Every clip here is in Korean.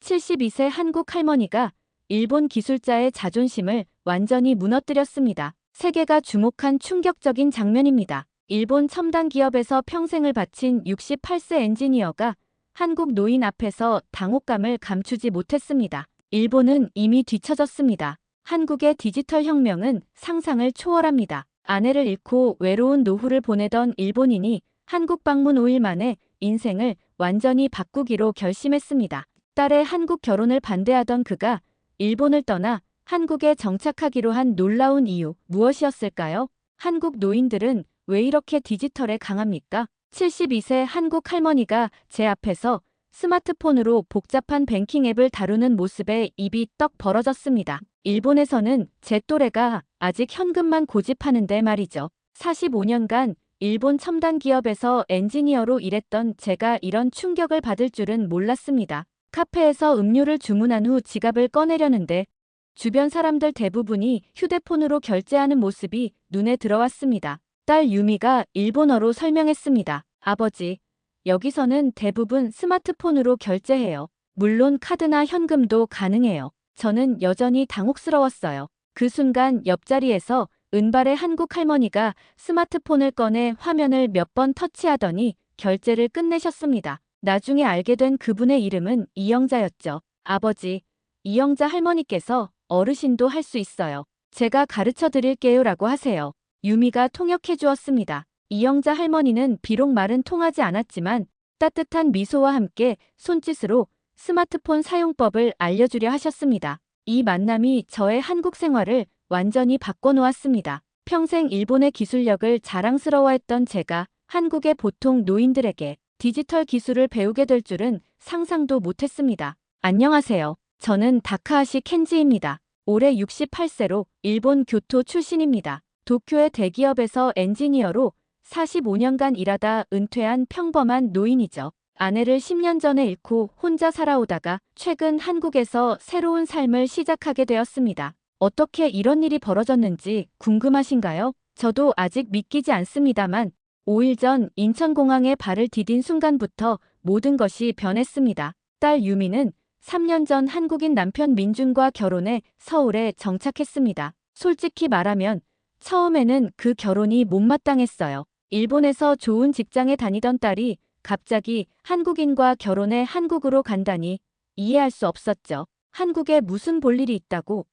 72세 한국 할머니가 일본 기술자의 자존심을 완전히 무너뜨렸습니다. 세계가 주목한 충격적인 장면입니다. 일본 첨단 기업에서 평생을 바친 68세 엔지니어가 한국 노인 앞에서 당혹감을 감추지 못했습니다. 일본은 이미 뒤처졌습니다. 한국의 디지털 혁명은 상상을 초월합니다. 아내를 잃고 외로운 노후를 보내던 일본인이 한국 방문 5일 만에 인생을 완전히 바꾸기로 결심했습니다. 딸의 한국 결혼을 반대하던 그가 일본을 떠나 한국에 정착하기로 한 놀라운 이유 무엇이었을까요? 한국 노인들은 왜 이렇게 디지털에 강합니까? 72세 한국 할머니가 제 앞에서 스마트폰으로 복잡한 뱅킹 앱을 다루는 모습에 입이 떡 벌어졌습니다. 일본에서는 제 또래가 아직 현금만 고집하는데 말이죠. 45년간 일본 첨단 기업에서 엔지니어로 일했던 제가 이런 충격을 받을 줄은 몰랐습니다. 카페에서 음료를 주문한 후 지갑을 꺼내려는데 주변 사람들 대부분이 휴대폰으로 결제하는 모습이 눈에 들어왔습니다. 딸 유미가 일본어로 설명했습니다. 아버지, 여기서는 대부분 스마트폰으로 결제해요. 물론 카드나 현금도 가능해요. 저는 여전히 당혹스러웠어요. 그 순간 옆자리에서 은발의 한국 할머니가 스마트폰을 꺼내 화면을 몇 번 터치하더니 결제를 끝내셨습니다. 나중에 알게 된 그분의 이름은 이영자였죠. 아버지, 이영자 할머니께서 어르신도 할 수 있어요. 제가 가르쳐 드릴게요 라고 하세요. 유미가 통역해 주었습니다. 이영자 할머니는 비록 말은 통하지 않았지만 따뜻한 미소와 함께 손짓으로 스마트폰 사용법을 알려주려 하셨습니다. 이 만남이 저의 한국 생활을 완전히 바꿔놓았습니다. 평생 일본의 기술력을 자랑스러워했던 제가 한국의 보통 노인들에게 디지털 기술을 배우게 될 줄은 상상도 못했습니다. 안녕하세요. 저는 다카하시 켄지입니다. 올해 68세로 일본 교토 출신입니다. 도쿄의 대기업에서 엔지니어로 45년간 일하다 은퇴한 평범한 노인이죠. 아내를 10년 전에 잃고 혼자 살아오다가 최근 한국에서 새로운 삶을 시작하게 되었습니다. 어떻게 이런 일이 벌어졌는지 궁금하신가요? 저도 아직 믿기지 않습니다만 5일 전 인천공항에 발을 디딘 순간부터 모든 것이 변했습니다. 딸 유미는 3년 전 한국인 남편 민준과 결혼해 서울에 정착했습니다. 솔직히 말하면 처음에는 그 결혼이 못마땅했어요. 일본에서 좋은 직장에 다니던 딸이 갑자기 한국인과 결혼해 한국으로 간다니 이해할 수 없었죠. 한국에 무슨 볼 일이 있다고?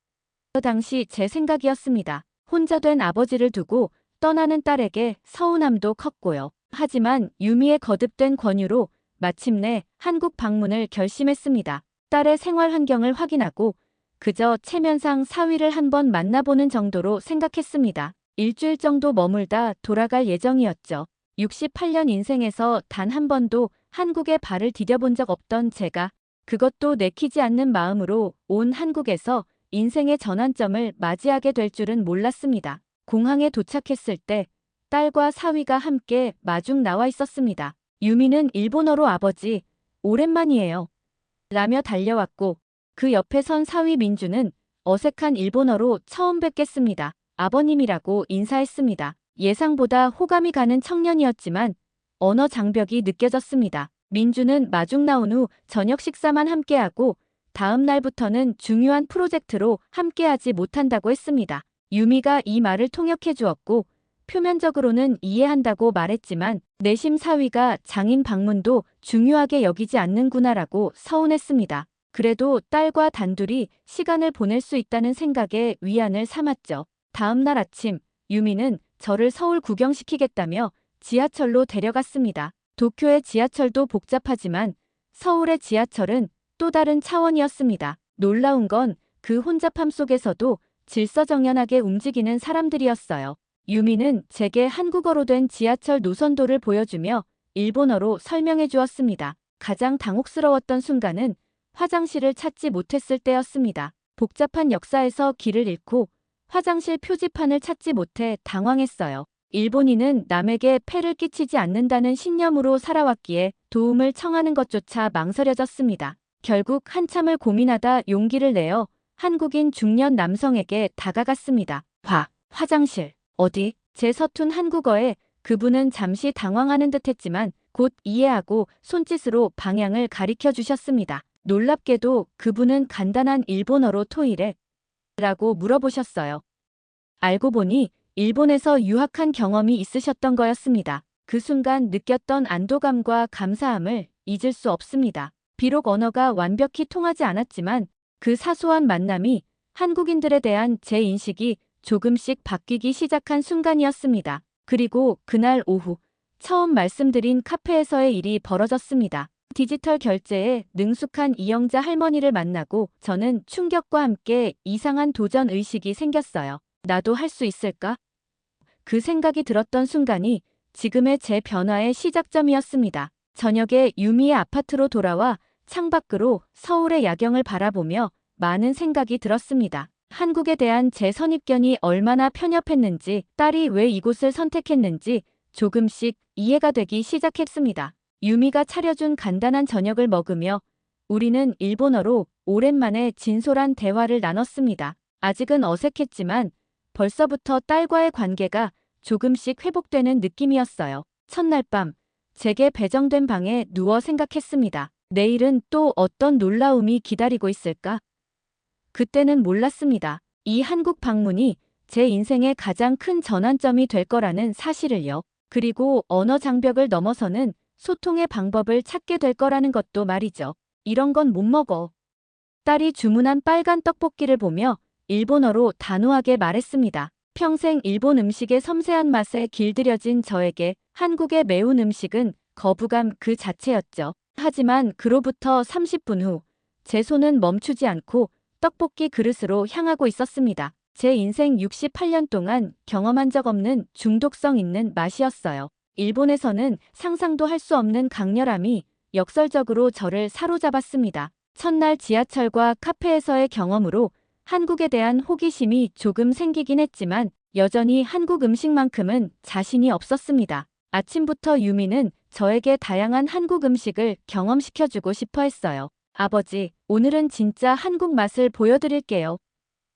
그 당시 제 생각이었습니다. 혼자 된 아버지를 두고 떠나는 딸에게 서운함도 컸고요. 하지만 유미의 거듭된 권유로 마침내 한국 방문을 결심했습니다. 딸의 생활 환경을 확인하고 그저 체면상 사위를 한번 만나보는 정도로 생각했습니다. 일주일 정도 머물다 돌아갈 예정이었죠. 68년 인생에서 단 한 번도 한국에 발을 디뎌본 적 없던 제가 그것도 내키지 않는 마음으로 온 한국에서 인생의 전환점을 맞이하게 될 줄은 몰랐습니다. 공항에 도착했을 때 딸과 사위가 함께 마중 나와 있었습니다. 유미는 일본어로 아버지, 오랜만이에요. 라며 달려왔고 그 옆에 선 사위 민주는 어색한 일본어로 처음 뵙겠습니다. 아버님이라고 인사했습니다. 예상보다 호감이 가는 청년이었지만 언어 장벽이 느껴졌습니다. 민주는 마중 나온 후 저녁 식사만 함께하고 다음 날부터는 중요한 프로젝트로 함께하지 못한다고 했습니다. 유미가 이 말을 통역해 주었고 표면적으로는 이해한다고 말했지만 내심 사위가 장인 방문도 중요하게 여기지 않는구나라고 서운했습니다. 그래도 딸과 단둘이 시간을 보낼 수 있다는 생각에 위안을 삼았죠. 다음 날 아침 유미는 저를 서울 구경시키겠다며 지하철로 데려갔습니다. 도쿄의 지하철도 복잡하지만 서울의 지하철은 또 다른 차원이었습니다. 놀라운 건 그 혼잡함 속에서도 질서정연하게 움직이는 사람들이었어요. 유미는 제게 한국어로 된 지하철 노선도를 보여주며 일본어로 설명해 주었습니다. 가장 당혹스러웠던 순간은 화장실을 찾지 못했을 때였습니다. 복잡한 역사에서 길을 잃고 화장실 표지판을 찾지 못해 당황했어요. 일본인은 남에게 폐를 끼치지 않는다는 신념으로 살아왔기에 도움을 청하는 것조차 망설여졌습니다. 결국 한참을 고민하다 용기를 내어 한국인 중년 남성에게 다가갔습니다. 화장실, 어디? 제 서툰 한국어에 그분은 잠시 당황하는 듯 했지만 곧 이해하고 손짓으로 방향을 가리켜 주셨습니다. 놀랍게도 그분은 간단한 일본어로 토이레 라고 물어보셨어요. 알고 보니 일본에서 유학한 경험이 있으셨던 거였습니다. 그 순간 느꼈던 안도감과 감사함을 잊을 수 없습니다. 비록 언어가 완벽히 통하지 않았지만 그 사소한 만남이 한국인들에 대한 제 인식이 조금씩 바뀌기 시작한 순간이었습니다. 그리고 그날 오후 처음 말씀드린 카페에서의 일이 벌어졌습니다. 디지털 결제에 능숙한 이영자 할머니를 만나고 저는 충격과 함께 이상한 도전 의식이 생겼어요. 나도 할 수 있을까? 그 생각이 들었던 순간이 지금의 제 변화의 시작점이었습니다. 저녁에 유미의 아파트로 돌아와 창밖으로 서울의 야경을 바라보며 많은 생각이 들었습니다. 한국에 대한 제 선입견이 얼마나 편협했는지, 딸이 왜 이곳을 선택했는지 조금씩 이해가 되기 시작했습니다. 유미가 차려준 간단한 저녁을 먹으며 우리는 일본어로 오랜만에 진솔한 대화를 나눴습니다. 아직은 어색했지만 벌써부터 딸과의 관계가 조금씩 회복되는 느낌이었어요. 첫날 밤, 제게 배정된 방에 누워 생각했습니다. 내일은 또 어떤 놀라움이 기다리고 있을까? 그때는 몰랐습니다. 이 한국 방문이 제 인생의 가장 큰 전환점이 될 거라는 사실을요. 그리고 언어 장벽을 넘어서는 소통의 방법을 찾게 될 거라는 것도 말이죠. 이런 건 못 먹어. 딸이 주문한 빨간 떡볶이를 보며 일본어로 단호하게 말했습니다. 평생 일본 음식의 섬세한 맛에 길들여진 저에게 한국의 매운 음식은 거부감 그 자체였죠. 하지만 그로부터 30분 후, 제 손은 멈추지 않고 떡볶이 그릇으로 향하고 있었습니다. 제 인생 68년 동안 경험한 적 없는 중독성 있는 맛이었어요. 일본에서는 상상도 할 수 없는 강렬함이 역설적으로 저를 사로잡았습니다. 첫날 지하철과 카페에서의 경험으로 한국에 대한 호기심이 조금 생기긴 했지만 여전히 한국 음식만큼은 자신이 없었습니다. 아침부터 유미는 저에게 다양한 한국 음식을 경험시켜주고 싶어 했어요. 아버지, 오늘은 진짜 한국 맛을 보여드릴게요.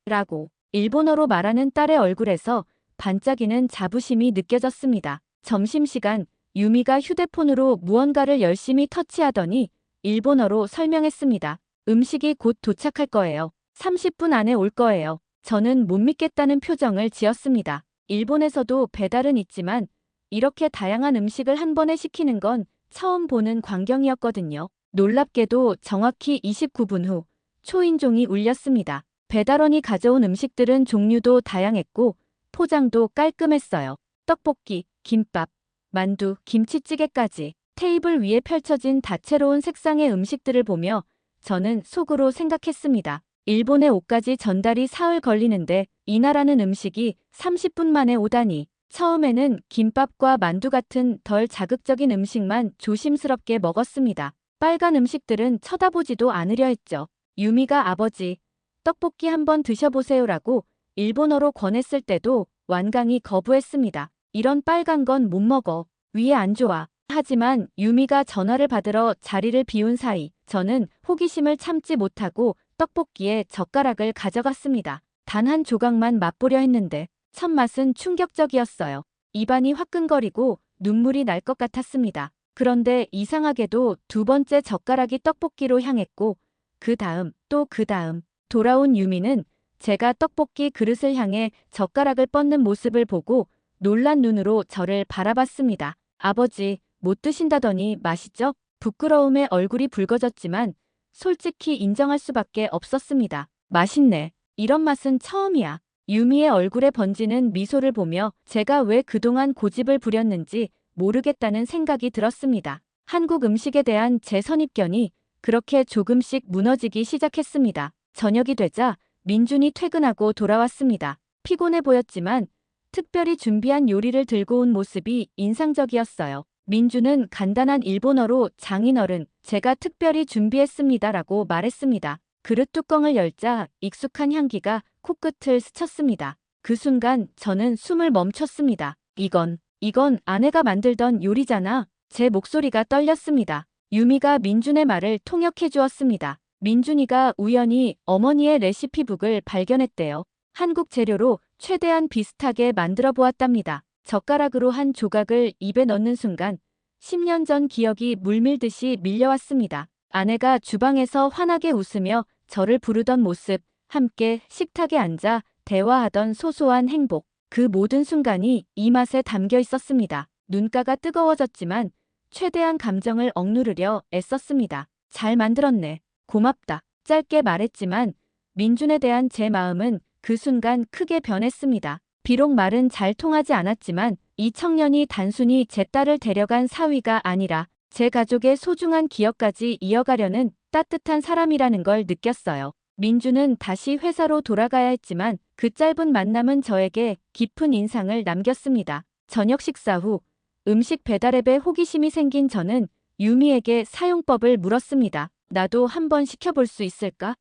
라고 일본어로 말하는 딸의 얼굴에서 반짝이는 자부심이 느껴졌습니다. 점심시간, 유미가 휴대폰으로 무언가를 열심히 터치하더니 일본어로 설명했습니다. 음식이 곧 도착할 거예요. 30분 안에 올 거예요. 저는 못 믿겠다는 표정을 지었습니다. 일본에서도 배달은 있지만 이렇게 다양한 음식을 한 번에 시키는 건 처음 보는 광경이었거든요. 놀랍게도 정확히 29분 후 초인종이 울렸습니다. 배달원이 가져온 음식들은 종류도 다양했고 포장도 깔끔했어요. 떡볶이, 김밥, 만두, 김치찌개까지 테이블 위에 펼쳐진 다채로운 색상의 음식들을 보며 저는 속으로 생각했습니다. 일본의 옷까지 전달이 사흘 걸리는데 이 나라는 음식이 30분 만에 오다니. 처음에는 김밥과 만두 같은 덜 자극적인 음식만 조심스럽게 먹었습니다. 빨간 음식들은 쳐다보지도 않으려 했죠. 유미가 아버지, 떡볶이 한번 드셔보세요라고 일본어로 권했을 때도 완강히 거부했습니다. 이런 빨간 건 못 먹어. 위에 안 좋아. 하지만 유미가 전화를 받으러 자리를 비운 사이 저는 호기심을 참지 못하고 떡볶이에 젓가락을 가져갔습니다. 단 한 조각만 맛보려 했는데 첫 맛은 충격적이었어요. 입안이 화끈거리고 눈물이 날 것 같았습니다. 그런데 이상하게도 두 번째 젓가락이 떡볶이로 향했고 그 다음 또 그 다음 돌아온 유미는 제가 떡볶이 그릇을 향해 젓가락을 뻗는 모습을 보고 놀란 눈으로 저를 바라봤습니다. 아버지, 못 드신다더니 맛있죠? 부끄러움에 얼굴이 붉어졌지만 솔직히 인정할 수밖에 없었습니다. 맛있네. 이런 맛은 처음이야. 유미의 얼굴에 번지는 미소를 보며 제가 왜 그동안 고집을 부렸는지 모르겠다는 생각이 들었습니다. 한국 음식에 대한 제 선입견이 그렇게 조금씩 무너지기 시작했습니다. 저녁이 되자 민준이 퇴근하고 돌아왔습니다. 피곤해 보였지만 특별히 준비한 요리를 들고 온 모습이 인상적이었어요. 민준은 간단한 일본어로 장인어른, 제가 특별히 준비했습니다라고 말했습니다. 그릇 뚜껑을 열자 익숙한 향기가 코끝을 스쳤습니다. 그 순간 저는 숨을 멈췄습니다. 이건 아내가 만들던 요리잖아. 제 목소리가 떨렸습니다. 유미가 민준의 말을 통역해 주었습니다. 민준이가 우연히 어머니의 레시피북을 발견했대요. 한국 재료로 최대한 비슷하게 만들어 보았답니다. 젓가락으로 한 조각을 입에 넣는 순간 10년 전 기억이 물밀듯이 밀려왔습니다. 아내가 주방에서 환하게 웃으며 저를 부르던 모습, 함께 식탁에 앉아 대화하던 소소한 행복, 그 모든 순간이 이 맛에 담겨 있었습니다. 눈가가 뜨거워졌지만 최대한 감정을 억누르려 애썼습니다. 잘 만들었네. 고맙다. 짧게 말했지만 민준에 대한 제 마음은 그 순간 크게 변했습니다. 비록 말은 잘 통하지 않았지만 이 청년이 단순히 제 딸을 데려간 사위가 아니라 제 가족의 소중한 기억까지 이어가려는 따뜻한 사람이라는 걸 느꼈어요. 민주는 다시 회사로 돌아가야 했지만 그 짧은 만남은 저에게 깊은 인상을 남겼습니다. 저녁 식사 후 음식 배달 앱에 호기심이 생긴 저는 유미에게 사용법을 물었습니다. 나도 한번 시켜볼 수 있을까?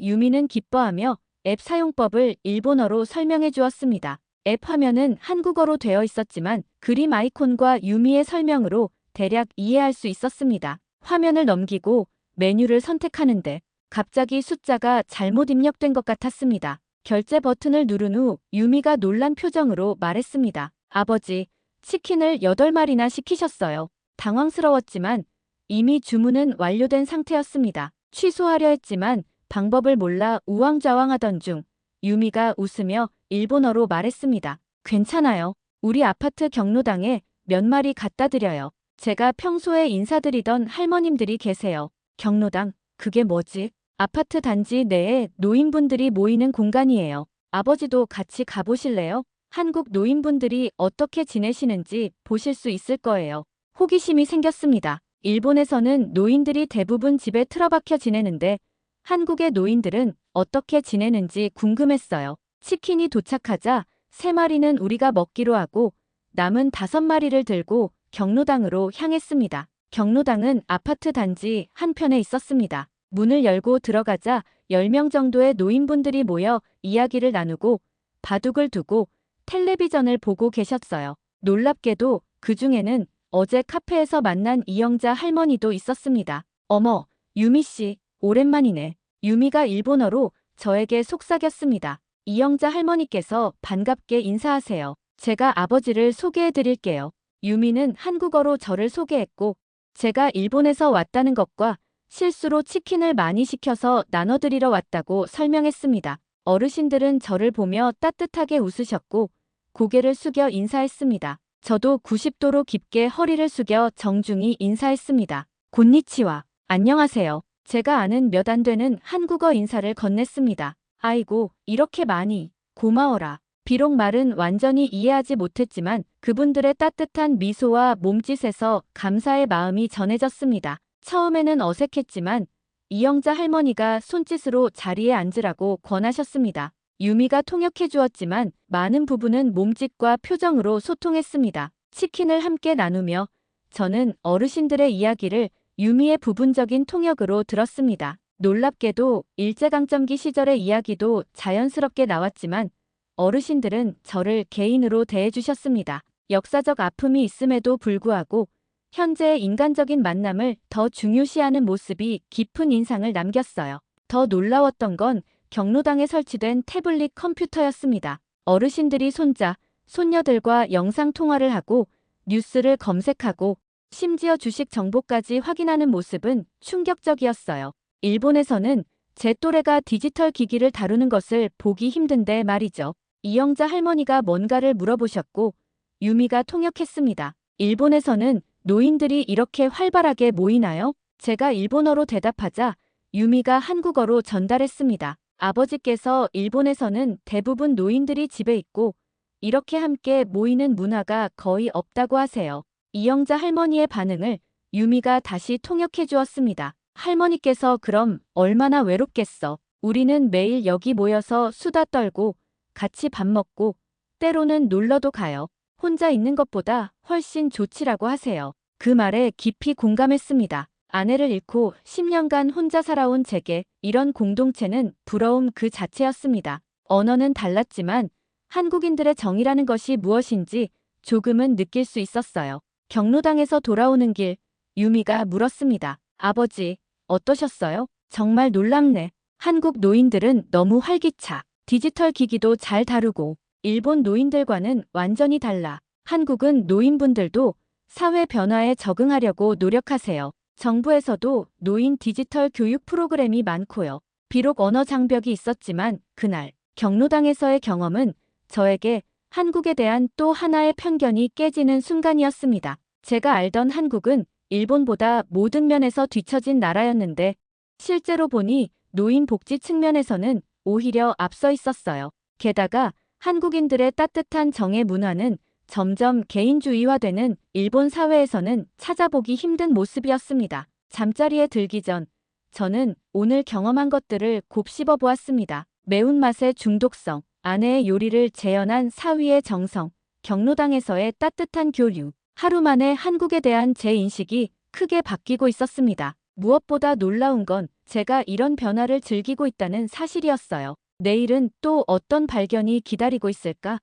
유미는 기뻐하며 앱 사용법을 일본어로 설명해 주었습니다. 앱 화면은 한국어로 되어 있었지만 그림 아이콘과 유미의 설명으로 대략 이해할 수 있었습니다. 화면을 넘기고 메뉴를 선택하는데 갑자기 숫자가 잘못 입력된 것 같았습니다. 결제 버튼을 누른 후 유미가 놀란 표정으로 말했습니다. 아버지, 치킨을 8마리나 시키셨어요. 당황스러웠지만 이미 주문은 완료된 상태였습니다. 취소하려 했지만 방법을 몰라 우왕좌왕하던 중 유미가 웃으며 일본어로 말했습니다. 괜찮아요. 우리 아파트 경로당에 몇 마리 갖다 드려요. 제가 평소에 인사드리던 할머님들이 계세요. 경로당, 그게 뭐지? 아파트 단지 내에 노인분들이 모이는 공간이에요. 아버지도 같이 가보실래요? 한국 노인분들이 어떻게 지내시는지 보실 수 있을 거예요. 호기심이 생겼습니다. 일본에서는 노인들이 대부분 집에 틀어박혀 지내는데 한국의 노인들은 어떻게 지내는지 궁금했어요. 치킨이 도착하자 3마리는 우리가 먹기로 하고 남은 5마리를 들고 경로당으로 향했습니다. 경로당은 아파트 단지 한편에 있었습니다. 문을 열고 들어가자 10명 정도의 노인분들이 모여 이야기를 나누고 바둑을 두고 텔레비전을 보고 계셨어요. 놀랍게도 그 중에는 어제 카페에서 만난 이영자 할머니도 있었습니다. 어머, 유미 씨, 오랜만이네. 유미가 일본어로 저에게 속삭였습니다. 이영자 할머니께서 반갑게 인사하세요. 제가 아버지를 소개해 드릴게요. 유미는 한국어로 저를 소개했고 제가 일본에서 왔다는 것과 실수로 치킨을 많이 시켜서 나눠드리러 왔다고 설명했습니다. 어르신들은 저를 보며 따뜻하게 웃으셨고 고개를 숙여 인사했습니다. 저도 90도로 깊게 허리를 숙여 정중히 인사했습니다. 곤니치와, 안녕하세요. 제가 아는 몇 안 되는 한국어 인사를 건넸습니다. 아이고, 이렇게 많이. 고마워라. 비록 말은 완전히 이해하지 못했지만 그분들의 따뜻한 미소와 몸짓에서 감사의 마음이 전해졌습니다. 처음에는 어색했지만 이영자 할머니가 손짓으로 자리에 앉으라고 권하셨습니다. 유미가 통역해 주었지만 많은 부분은 몸짓과 표정으로 소통했습니다. 치킨을 함께 나누며 저는 어르신들의 이야기를 유미의 부분적인 통역으로 들었습니다. 놀랍게도 일제강점기 시절의 이야기도 자연스럽게 나왔지만 어르신들은 저를 개인으로 대해주셨습니다. 역사적 아픔이 있음에도 불구하고 현재의 인간적인 만남을 더 중요시하는 모습이 깊은 인상을 남겼어요. 더 놀라웠던 건 경로당에 설치된 태블릿 컴퓨터였습니다. 어르신들이 손자, 손녀들과 영상통화를 하고 뉴스를 검색하고 심지어 주식 정보까지 확인하는 모습은 충격적이었어요. 일본에서는 제 또래가 디지털 기기를 다루는 것을 보기 힘든데 말이죠. 이영자 할머니가 뭔가를 물어보셨고 유미가 통역했습니다. 일본에서는 노인들이 이렇게 활발하게 모이나요? 제가 일본어로 대답하자 유미가 한국어로 전달했습니다. 아버지께서 일본에서는 대부분 노인들이 집에 있고 이렇게 함께 모이는 문화가 거의 없다고 하세요. 이영자 할머니의 반응을 유미가 다시 통역해 주었습니다. 할머니께서 그럼 얼마나 외롭겠어. 우리는 매일 여기 모여서 수다 떨고 같이 밥 먹고 때로는 놀러도 가요. 혼자 있는 것보다 훨씬 좋지라고 하세요. 그 말에 깊이 공감했습니다. 아내를 잃고 10년간 혼자 살아온 제게 이런 공동체는 부러움 그 자체였습니다. 언어는 달랐지만 한국인들의 정이라는 것이 무엇인지 조금은 느낄 수 있었어요. 경로당에서 돌아오는 길, 유미가 물었습니다. 아버지, 어떠셨어요? 정말 놀랍네. 한국 노인들은 너무 활기차. 디지털 기기도 잘 다루고 일본 노인들과는 완전히 달라. 한국은 노인분들도 사회 변화에 적응하려고 노력하세요. 정부에서도 노인 디지털 교육 프로그램이 많고요. 비록 언어 장벽이 있었지만 그날 경로당에서의 경험은 저에게 한국에 대한 또 하나의 편견이 깨지는 순간이었습니다. 제가 알던 한국은 일본보다 모든 면에서 뒤처진 나라였는데 실제로 보니 노인 복지 측면에서는 오히려 앞서 있었어요. 게다가 한국인들의 따뜻한 정의 문화는 점점 개인주의화되는 일본 사회에서는 찾아보기 힘든 모습이었습니다. 잠자리에 들기 전 저는 오늘 경험한 것들을 곱씹어 보았습니다. 매운맛의 중독성, 아내의 요리를 재현한 사위의 정성, 경로당에서의 따뜻한 교류. 하루 만에 한국에 대한 제 인식이 크게 바뀌고 있었습니다. 무엇보다 놀라운 건 제가 이런 변화를 즐기고 있다는 사실이었어요. 내일은 또 어떤 발견이 기다리고 있을까?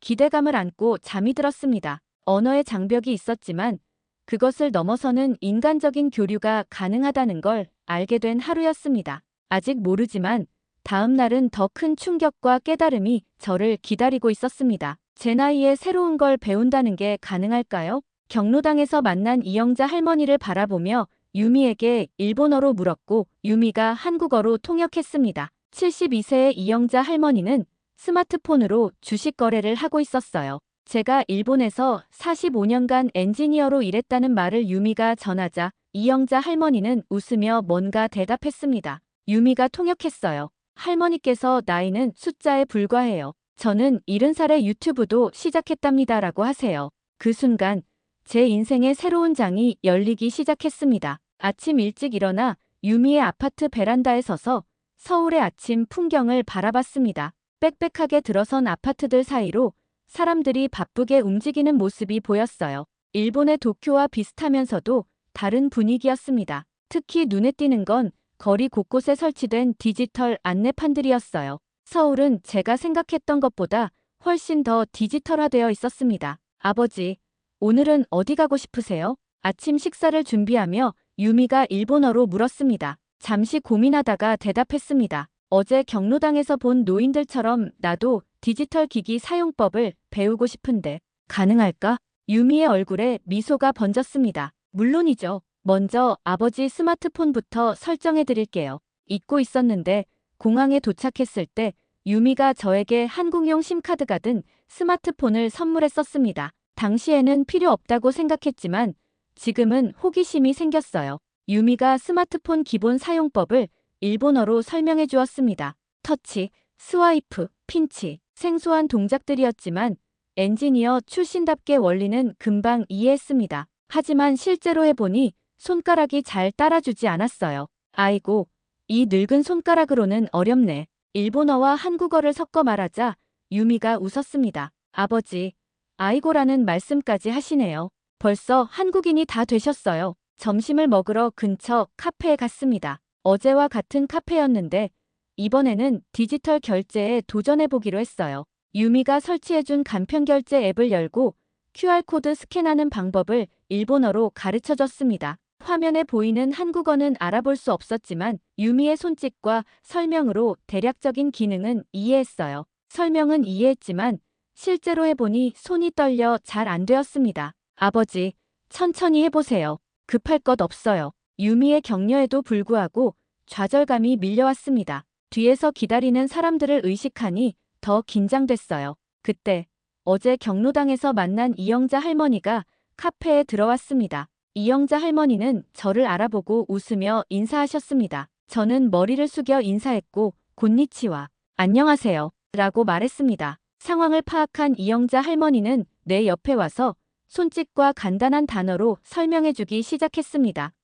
기대감을 안고 잠이 들었습니다. 언어의 장벽이 있었지만 그것을 넘어서는 인간적인 교류가 가능하다는 걸 알게 된 하루였습니다. 아직 모르지만 다음 날은 더 큰 충격과 깨달음이 저를 기다리고 있었습니다. 제 나이에 새로운 걸 배운다는 게 가능할까요? 경로당에서 만난 이영자 할머니를 바라보며 유미에게 일본어로 물었고 유미가 한국어로 통역했습니다. 72세의 이영자 할머니는 스마트폰으로 주식 거래를 하고 있었어요. 제가 일본에서 45년간 엔지니어로 일했다는 말을 유미가 전하자 이영자 할머니는 웃으며 뭔가 대답했습니다. 유미가 통역했어요. 할머니께서 나이는 숫자에 불과해요. 저는 70살에 유튜브도 시작했답니다라고 하세요. 그 순간 제 인생의 새로운 장이 열리기 시작했습니다. 아침 일찍 일어나 유미의 아파트 베란다에 서서 서울의 아침 풍경을 바라봤습니다. 빽빽하게 들어선 아파트들 사이로 사람들이 바쁘게 움직이는 모습이 보였어요. 일본의 도쿄와 비슷하면서도 다른 분위기였습니다. 특히 눈에 띄는 건 거리 곳곳에 설치된 디지털 안내판들이었어요. 서울은 제가 생각했던 것보다 훨씬 더 디지털화되어 있었습니다. 아버지, 오늘은 어디 가고 싶으세요? 아침 식사를 준비하며 유미가 일본어로 물었습니다. 잠시 고민하다가 대답했습니다. 어제 경로당에서 본 노인들처럼 나도 디지털 기기 사용법을 배우고 싶은데 가능할까? 유미의 얼굴에 미소가 번졌습니다. 물론이죠. 먼저 아버지 스마트폰부터 설정해 드릴게요. 잊고 있었는데 공항에 도착했을 때 유미가 저에게 한국용 심카드가 든 스마트폰을 선물했었습니다. 당시에는 필요 없다고 생각했지만 지금은 호기심이 생겼어요. 유미가 스마트폰 기본 사용법을 일본어로 설명해 주었습니다. 터치, 스와이프, 핀치, 생소한 동작들이었지만 엔지니어 출신답게 원리는 금방 이해했습니다. 하지만 실제로 해보니 손가락이 잘 따라주지 않았어요. 아이고, 이 늙은 손가락으로는 어렵네. 일본어와 한국어를 섞어 말하자 유미가 웃었습니다. 아버지, 아이고라는 말씀까지 하시네요. 벌써 한국인이 다 되셨어요. 점심을 먹으러 근처 카페에 갔습니다. 어제와 같은 카페였는데 이번에는 디지털 결제에 도전해보기로 했어요. 유미가 설치해준 간편결제 앱을 열고 QR코드 스캔하는 방법을 일본어로 가르쳐줬습니다. 화면에 보이는 한국어는 알아볼 수 없었지만 유미의 손짓과 설명으로 대략적인 기능은 이해했어요. 설명은 이해했지만 실제로 해보니 손이 떨려 잘 안 되었습니다. 아버지, 천천히 해보세요. 급할 것 없어요. 유미의 격려에도 불구하고 좌절감이 밀려왔습니다. 뒤에서 기다리는 사람들을 의식하니 더 긴장됐어요. 그때 어제 경로당에서 만난 이영자 할머니가 카페에 들어왔습니다. 이영자 할머니는 저를 알아보고 웃으며 인사하셨습니다. 저는 머리를 숙여 인사했고 곤니치와 안녕하세요 라고 말했습니다. 상황을 파악한 이영자 할머니는 내 옆에 와서 손짓과 간단한 단어로 설명해주기 시작했습니다.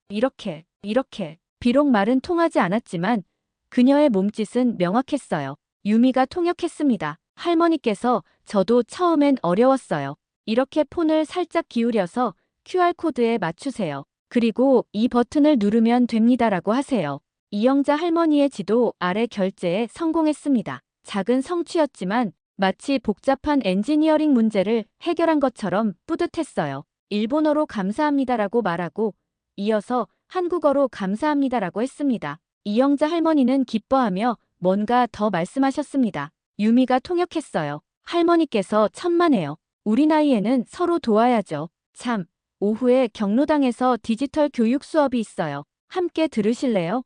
이렇게. 비록 말은 통하지 않았지만 그녀의 몸짓은 명확했어요. 유미가 통역했습니다. 할머니께서 저도 처음엔 어려웠어요. 이렇게 폰을 살짝 기울여서 QR코드에 맞추세요. 그리고 이 버튼을 누르면 됩니다라고 하세요. 이영자 할머니의 지도 아래 결제에 성공했습니다. 작은 성취였지만 마치 복잡한 엔지니어링 문제를 해결한 것처럼 뿌듯했어요. 일본어로 감사합니다라고 말하고 이어서 한국어로 감사합니다라고 했습니다. 이영자 할머니는 기뻐하며 뭔가 더 말씀하셨습니다. 유미가 통역했어요. 할머니께서 천만에요. 우리 나이에는 서로 도와야죠. 참, 오후에 경로당에서 디지털 교육 수업이 있어요. 함께 들으실래요?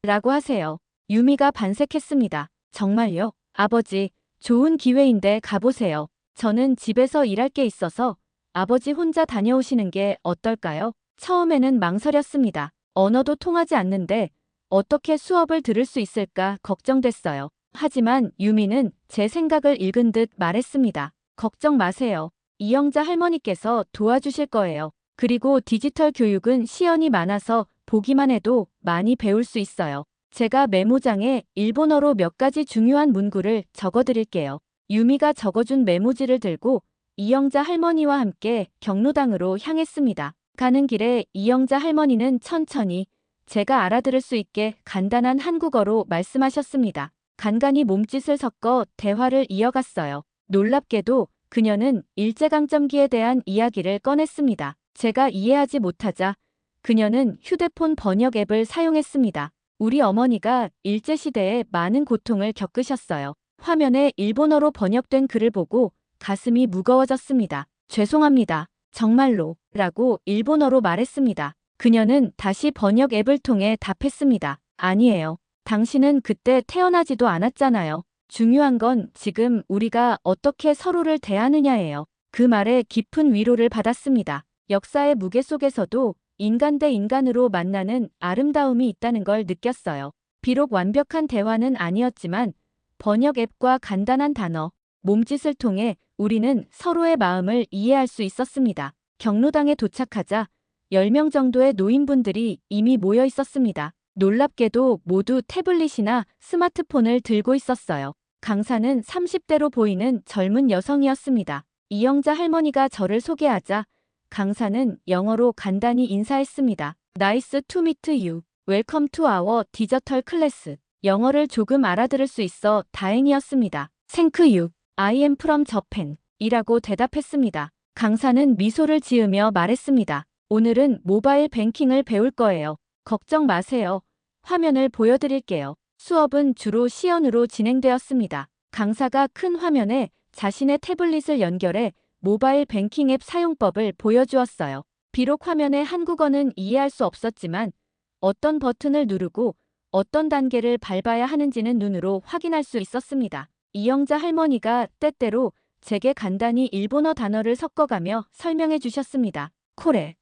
라고 하세요. 유미가 반색했습니다. 정말요? 아버지, 좋은 기회인데 가보세요. 저는 집에서 일할 게 있어서 아버지 혼자 다녀오시는 게 어떨까요? 처음에는 망설였습니다. 언어도 통하지 않는데 어떻게 수업을 들을 수 있을까 걱정됐어요. 하지만 유미는 제 생각을 읽은 듯 말했습니다. 걱정 마세요. 이영자 할머니께서 도와주실 거예요. 그리고 디지털 교육은 시연이 많아서 보기만 해도 많이 배울 수 있어요. 제가 메모장에 일본어로 몇 가지 중요한 문구를 적어드릴게요. 유미가 적어준 메모지를 들고 이영자 할머니와 함께 경로당으로 향했습니다. 가는 길에 이영자 할머니는 천천히 제가 알아들을 수 있게 간단한 한국어로 말씀하셨습니다. 간간히 몸짓을 섞어 대화를 이어갔어요. 놀랍게도 그녀는 일제강점기에 대한 이야기를 꺼냈습니다. 제가 이해하지 못하자 그녀는 휴대폰 번역 앱을 사용했습니다. 우리 어머니가 일제시대에 많은 고통을 겪으셨어요. 화면에 일본어로 번역된 글을 보고 가슴이 무거워졌습니다. 죄송합니다. 정말로. 라고 일본어로 말했습니다. 그녀는 다시 번역 앱을 통해 답했습니다. 아니에요. 당신은 그때 태어나지도 않았잖아요. 중요한 건 지금 우리가 어떻게 서로를 대하느냐예요. 그 말에 깊은 위로를 받았습니다. 역사의 무게 속에서도 인간 대 인간으로 만나는 아름다움이 있다는 걸 느꼈어요. 비록 완벽한 대화는 아니었지만 번역 앱과 간단한 단어, 몸짓을 통해 우리는 서로의 마음을 이해할 수 있었습니다. 경로당에 도착하자 10명 정도의 노인분들이 이미 모여 있었습니다. 놀랍게도 모두 태블릿이나 스마트폰을 들고 있었어요. 강사는 30대로 보이는 젊은 여성이었습니다. 이영자 할머니가 저를 소개하자 강사는 영어로 간단히 인사했습니다. Nice to meet you. Welcome to our digital class. 영어를 조금 알아들을 수 있어 다행이었습니다. Thank you. I am from Japan. 이라고 대답했습니다. 강사는 미소를 지으며 말했습니다. 오늘은 모바일 뱅킹을 배울 거예요. 걱정 마세요. 화면을 보여드릴게요. 수업은 주로 시연으로 진행되었습니다. 강사가 큰 화면에 자신의 태블릿을 연결해 모바일 뱅킹 앱 사용법을 보여주었어요. 비록 화면에 한국어는 이해할 수 없었지만 어떤 버튼을 누르고 어떤 단계를 밟아야 하는지는 눈으로 확인할 수 있었습니다. 이영자 할머니가 때때로 제게 간단히 일본어 단어를 섞어가며 설명해 주셨습니다. 코레,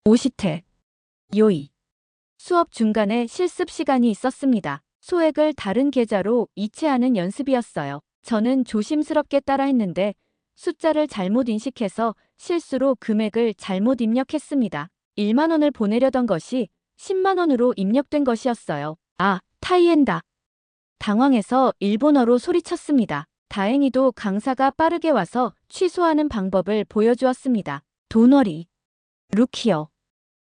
오시테, 요이. 수업 중간에 실습 시간이 있었습니다. 소액을 다른 계좌로 이체하는 연습이었어요. 저는 조심스럽게 따라했는데 숫자를 잘못 인식해서 실수로 금액을 잘못 입력했습니다. 1만 원을 보내려던 것이 10만 원으로 입력된 것이었어요. 아, 타이엔다. 당황해서 일본어로 소리쳤습니다. 다행히도 강사가 빠르게 와서 취소하는 방법을 보여주었습니다. 도너리, 루키어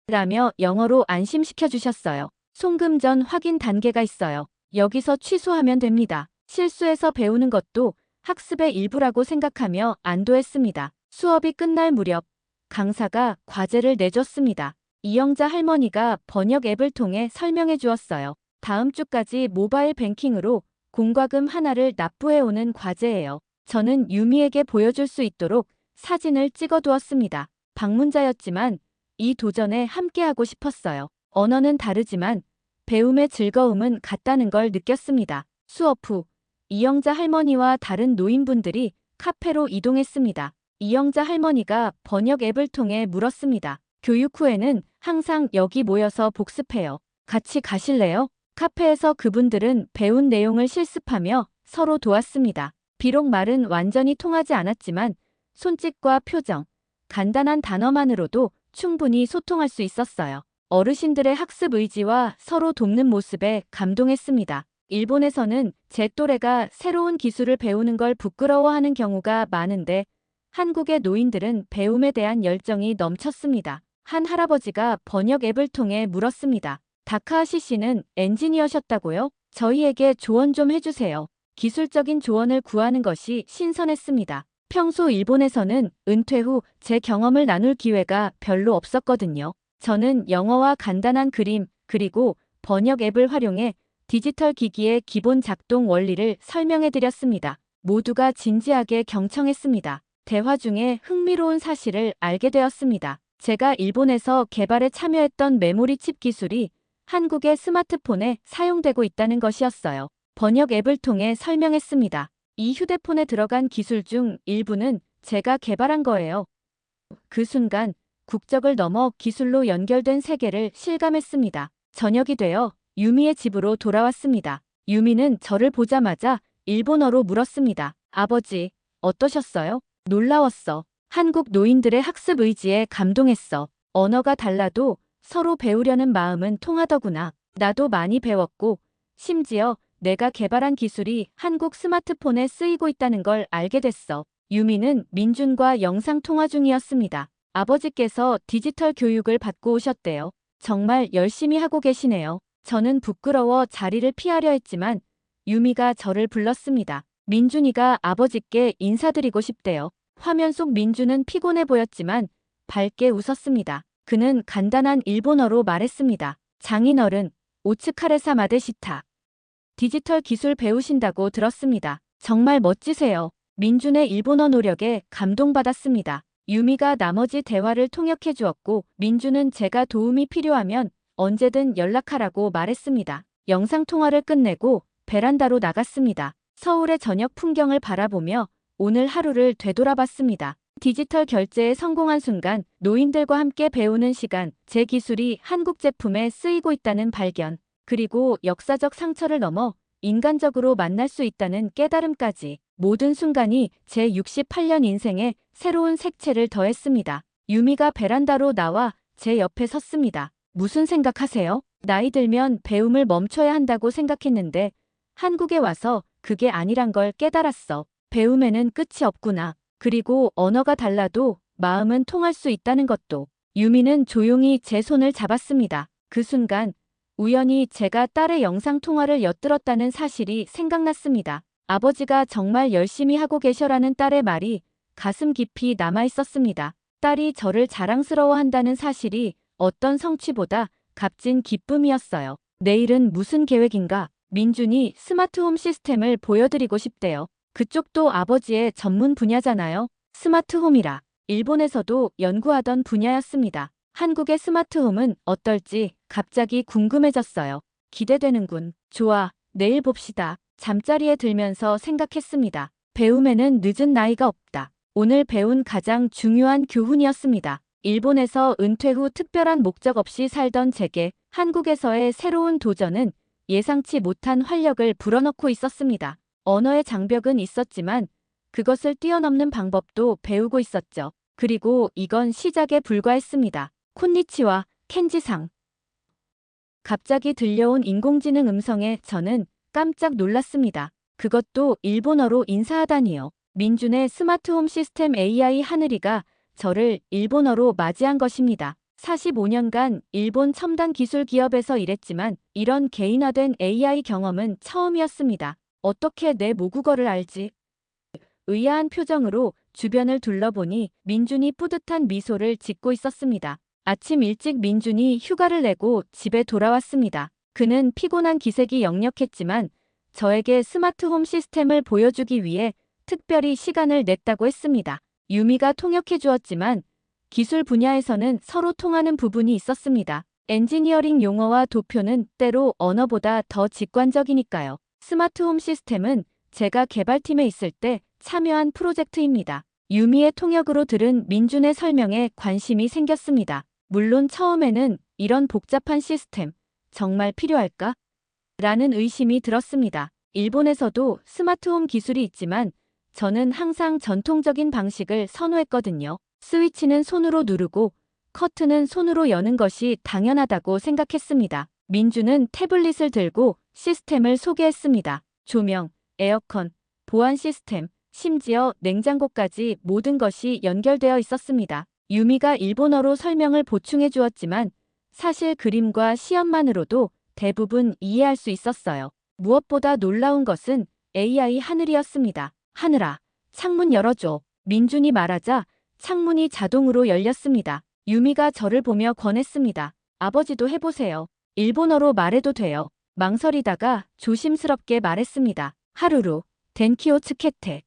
라며 영어로 안심시켜 주셨어요. 송금 전 확인 단계가 있어요. 여기서 취소하면 됩니다. 실수해서 배우는 것도 학습의 일부라고 생각하며 안도했습니다. 수업이 끝날 무렵 강사가 과제를 내줬습니다. 이영자 할머니가 번역 앱을 통해 설명해 주었어요. 다음 주까지 모바일 뱅킹으로 공과금 하나를 납부해오는 과제예요. 저는 유미에게 보여줄 수 있도록 사진을 찍어두었습니다. 방문자였지만 이 도전에 함께하고 싶었어요. 언어는 다르지만 배움의 즐거움은 같다는 걸 느꼈습니다. 수업 후 이영자 할머니와 다른 노인분들이 카페로 이동했습니다. 이영자 할머니가 번역 앱을 통해 물었습니다. 교육 후에는 항상 여기 모여서 복습해요. 같이 가실래요? 카페에서 그분들은 배운 내용을 실습하며 서로 도왔습니다. 비록 말은 완전히 통하지 않았지만 손짓과 표정, 간단한 단어만으로도 충분히 소통할 수 있었어요. 어르신들의 학습 의지와 서로 돕는 모습에 감동했습니다. 일본에서는 제 또래가 새로운 기술을 배우는 걸 부끄러워하는 경우가 많은데 한국의 노인들은 배움에 대한 열정이 넘쳤습니다. 한 할아버지가 번역 앱을 통해 물었습니다. 다카하시 씨는 엔지니어셨다고요? 저희에게 조언 좀 해주세요. 기술적인 조언을 구하는 것이 신선했습니다. 평소 일본에서는 은퇴 후 제 경험을 나눌 기회가 별로 없었거든요. 저는 영어와 간단한 그림, 그리고 번역 앱을 활용해 디지털 기기의 기본 작동 원리를 설명해 드렸습니다. 모두가 진지하게 경청했습니다. 대화 중에 흥미로운 사실을 알게 되었습니다. 제가 일본에서 개발에 참여했던 메모리 칩 기술이 한국의 스마트폰에 사용되고 있다는 것이었어요. 번역 앱을 통해 설명했습니다. 이 휴대폰에 들어간 기술 중 일부는 제가 개발한 거예요. 그 순간 국적을 넘어 기술로 연결된 세계를 실감했습니다. 저녁이 되어 유미의 집으로 돌아왔습니다. 유미는 저를 보자마자 일본어로 물었습니다. 아버지, 어떠셨어요? 놀라웠어. 한국 노인들의 학습 의지에 감동했어. 언어가 달라도 서로 배우려는 마음은 통하더구나. 나도 많이 배웠고, 심지어 내가 개발한 기술이 한국 스마트폰에 쓰이고 있다는 걸 알게 됐어. 유미는 민준과 영상통화 중이었습니다. 아버지께서 디지털 교육을 받고 오셨대요. 정말 열심히 하고 계시네요. 저는 부끄러워 자리를 피하려 했지만 유미가 저를 불렀습니다. 민준이가 아버지께 인사드리고 싶대요. 화면 속 민준은 피곤해 보였지만 밝게 웃었습니다. 그는 간단한 일본어로 말했습니다. 장인어른, 오츠카레사 마데시타. 디지털 기술 배우신다고 들었습니다. 정말 멋지세요. 민준의 일본어 노력에 감동받았습니다. 유미가 나머지 대화를 통역해 주었고 민준은 제가 도움이 필요하면 언제든 연락하라고 말했습니다. 영상통화를 끝내고 베란다로 나갔습니다. 서울의 저녁 풍경을 바라보며 오늘 하루를 되돌아봤습니다. 디지털 결제에 성공한 순간 노인들과 함께 배우는 시간, 제 기술이 한국 제품에 쓰이고 있다는 발견, 그리고 역사적 상처를 넘어 인간적으로 만날 수 있다는 깨달음까지 모든 순간이 제 68년 인생에 새로운 색채를 더했습니다. 유미가 베란다로 나와 제 옆에 섰습니다. 무슨 생각하세요? 나이 들면 배움을 멈춰야 한다고 생각했는데 한국에 와서 그게 아니란 걸 깨달았어. 배움에는 끝이 없구나. 그리고 언어가 달라도 마음은 통할 수 있다는 것도. 유미는 조용히 제 손을 잡았습니다. 그 순간 우연히 제가 딸의 영상통화를 엿들었다는 사실이 생각났습니다. 아버지가 정말 열심히 하고 계셔라는 딸의 말이 가슴 깊이 남아있었습니다. 딸이 저를 자랑스러워한다는 사실이 어떤 성취보다 값진 기쁨이었어요. 내일은 무슨 계획인가? 민준이 스마트홈 시스템을 보여드리고 싶대요. 그쪽도 아버지의 전문 분야잖아요. 스마트홈이라. 일본에서도 연구하던 분야였습니다. 한국의 스마트홈은 어떨지 갑자기 궁금해졌어요. 기대되는군. 좋아, 내일 봅시다. 잠자리에 들면서 생각했습니다. 배움에는 늦은 나이가 없다. 오늘 배운 가장 중요한 교훈이었습니다. 일본에서 은퇴 후 특별한 목적 없이 살던 제게 한국에서의 새로운 도전은 예상치 못한 활력을 불어넣고 있었습니다. 언어의 장벽은 있었지만 그것을 뛰어넘는 방법도 배우고 있었죠. 그리고 이건 시작에 불과했습니다. 콘니치와 켄지상. 갑자기 들려온 인공지능 음성에 저는 깜짝 놀랐습니다. 그것도 일본어로 인사하다니요. 민준의 스마트홈 시스템 AI 하늘이가 저를 일본어로 맞이한 것입니다. 45년간 일본 첨단 기술 기업에서 일했지만 이런 개인화된 AI 경험은 처음이었습니다. 어떻게 내 모국어를 알지? 의아한 표정으로 주변을 둘러보니 민준이 뿌듯한 미소를 짓고 있었습니다. 아침 일찍 민준이 휴가를 내고 집에 돌아왔습니다. 그는 피곤한 기색이 역력했지만 저에게 스마트홈 시스템을 보여주기 위해 특별히 시간을 냈다고 했습니다. 유미가 통역해 주었지만 기술 분야에서는 서로 통하는 부분이 있었습니다. 엔지니어링 용어와 도표는 때로 언어보다 더 직관적이니까요. 스마트홈 시스템은 제가 개발팀에 있을 때 참여한 프로젝트입니다. 유미의 통역으로 들은 민준의 설명에 관심이 생겼습니다. 물론 처음에는 이런 복잡한 시스템 정말 필요할까? 라는 의심이 들었습니다. 일본에서도 스마트홈 기술이 있지만 저는 항상 전통적인 방식을 선호했거든요. 스위치는 손으로 누르고 커튼은 손으로 여는 것이 당연하다고 생각했습니다. 민준은 태블릿을 들고 시스템을 소개했습니다. 조명, 에어컨, 보안 시스템, 심지어 냉장고까지 모든 것이 연결되어 있었습니다. 유미가 일본어로 설명을 보충해 주었지만 사실 그림과 시험만으로도 대부분 이해할 수 있었어요. 무엇보다 놀라운 것은 AI 하늘이었습니다. 하늘아, 창문 열어줘. 민준이 말하자 창문이 자동으로 열렸습니다. 유미가 저를 보며 권했습니다. 아버지도 해보세요. 일본어로 말해도 돼요. 망설이다가 조심스럽게 말했습니다. 하루루, 덴키오 츠케테.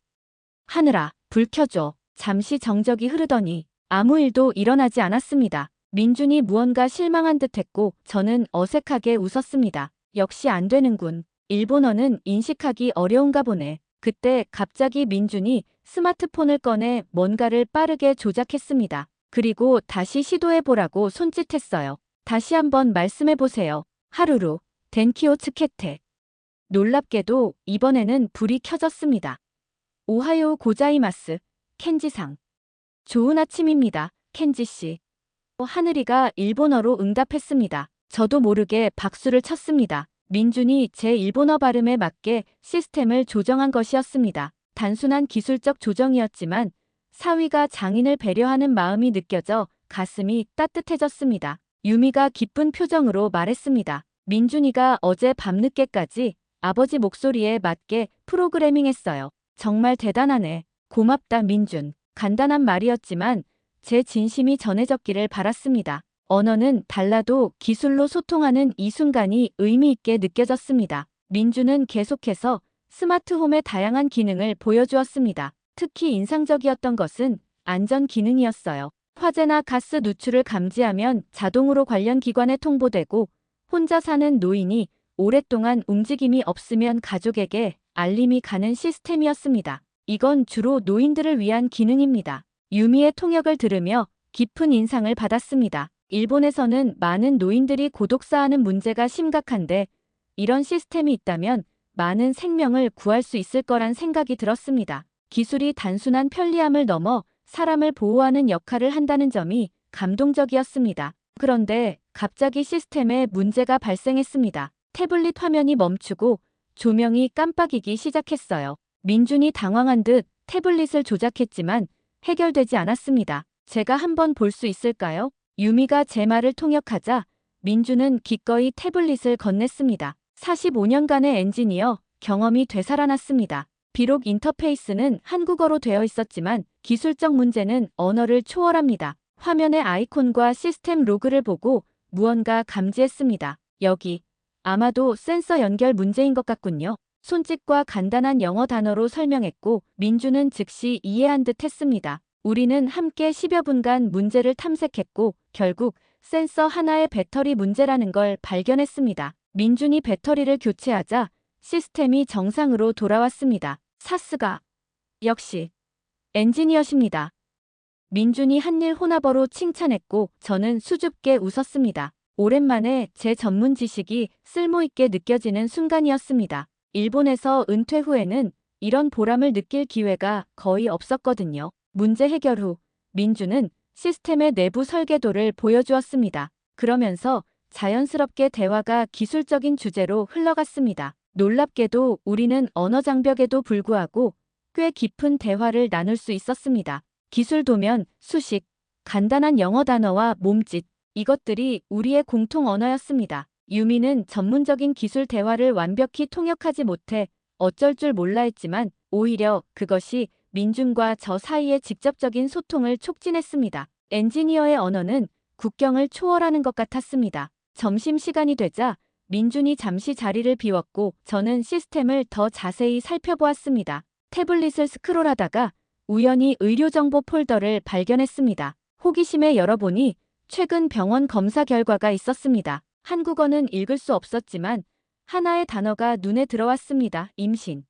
하늘아, 불 켜줘. 잠시 정적이 흐르더니 아무 일도 일어나지 않았습니다. 민준이 무언가 실망한 듯했고 저는 어색하게 웃었습니다. 역시 안 되는군. 일본어는 인식하기 어려운가 보네. 그때 갑자기 민준이 스마트폰을 꺼내 뭔가를 빠르게 조작했습니다. 그리고 다시 시도해보라고 손짓했어요. 다시 한번 말씀해보세요. 하루루, 덴키오 츠케테. 놀랍게도 이번에는 불이 켜졌습니다. 오하요 고자이마스, 켄지상. 좋은 아침입니다, 켄지씨. 하늘이가 일본어로 응답했습니다. 저도 모르게 박수를 쳤습니다. 민준이 제 일본어 발음에 맞게 시스템을 조정한 것이었습니다. 단순한 기술적 조정이었지만 사위가 장인을 배려하는 마음이 느껴져 가슴이 따뜻해졌습니다. 유미가 기쁜 표정으로 말했습니다. 민준이가 어제 밤늦게까지 아버지 목소리에 맞게 프로그래밍했어요. 정말 대단하네. 고맙다, 민준. 간단한 말이었지만 제 진심이 전해졌기를 바랐습니다. 언어는 달라도 기술로 소통하는 이 순간이 의미 있게 느껴졌습니다. 민준은 계속해서 스마트홈의 다양한 기능을 보여주었습니다. 특히 인상적이었던 것은 안전 기능이었어요. 화재나 가스 누출을 감지하면 자동으로 관련 기관에 통보되고 혼자 사는 노인이 오랫동안 움직임이 없으면 가족에게 알림이 가는 시스템이었습니다. 이건 주로 노인들을 위한 기능입니다. 유미의 통역을 들으며 깊은 인상을 받았습니다. 일본에서는 많은 노인들이 고독사하는 문제가 심각한데 이런 시스템이 있다면 많은 생명을 구할 수 있을 거란 생각이 들었습니다. 기술이 단순한 편리함을 넘어 사람을 보호하는 역할을 한다는 점이 감동적이었습니다. 그런데 갑자기 시스템에 문제가 발생했습니다. 태블릿 화면이 멈추고 조명이 깜빡이기 시작했어요. 민준이 당황한 듯 태블릿을 조작했지만 해결되지 않았습니다. 제가 한번 볼 수 있을까요? 유미가 제 말을 통역하자 민준은 기꺼이 태블릿을 건넸습니다. 45년간의 엔지니어 경험이 되살아났습니다. 비록 인터페이스는 한국어로 되어 있었지만 기술적 문제는 언어를 초월합니다. 화면의 아이콘과 시스템 로그를 보고 무언가 감지했습니다. 여기 아마도 센서 연결 문제인 것 같군요. 손짓과 간단한 영어 단어로 설명했고 민준은 즉시 이해한 듯 했습니다. 우리는 함께 10여 분간 문제를 탐색했고 결국 센서 하나의 배터리 문제라는 걸 발견했습니다. 민준이 배터리를 교체하자 시스템이 정상으로 돌아왔습니다. 사스가 역시 엔지니어십니다. 민준이 한일 혼합어로 칭찬했고 저는 수줍게 웃었습니다. 오랜만에 제 전문 지식이 쓸모있게 느껴지는 순간이었습니다. 일본에서 은퇴 후에는 이런 보람을 느낄 기회가 거의 없었거든요. 문제 해결 후 민준은 시스템의 내부 설계도를 보여주었습니다. 그러면서 자연스럽게 대화가 기술적인 주제로 흘러갔습니다. 놀랍게도 우리는 언어 장벽에도 불구하고 꽤 깊은 대화를 나눌 수 있었습니다. 기술 도면, 수식, 간단한 영어 단어와 몸짓, 이것들이 우리의 공통 언어였습니다. 유미는 전문적인 기술 대화를 완벽히 통역하지 못해 어쩔 줄 몰라 했지만 오히려 그것이 민준과 저 사이의 직접적인 소통을 촉진했습니다. 엔지니어의 언어는 국경을 초월하는 것 같았습니다. 점심시간이 되자 민준이 잠시 자리를 비웠고 저는 시스템을 더 자세히 살펴보았습니다. 태블릿을 스크롤하다가 우연히 의료정보 폴더를 발견했습니다. 호기심에 열어보니 최근 병원 검사 결과가 있었습니다. 한국어는 읽을 수 없었지만 하나의 단어가 눈에 들어왔습니다. 임신.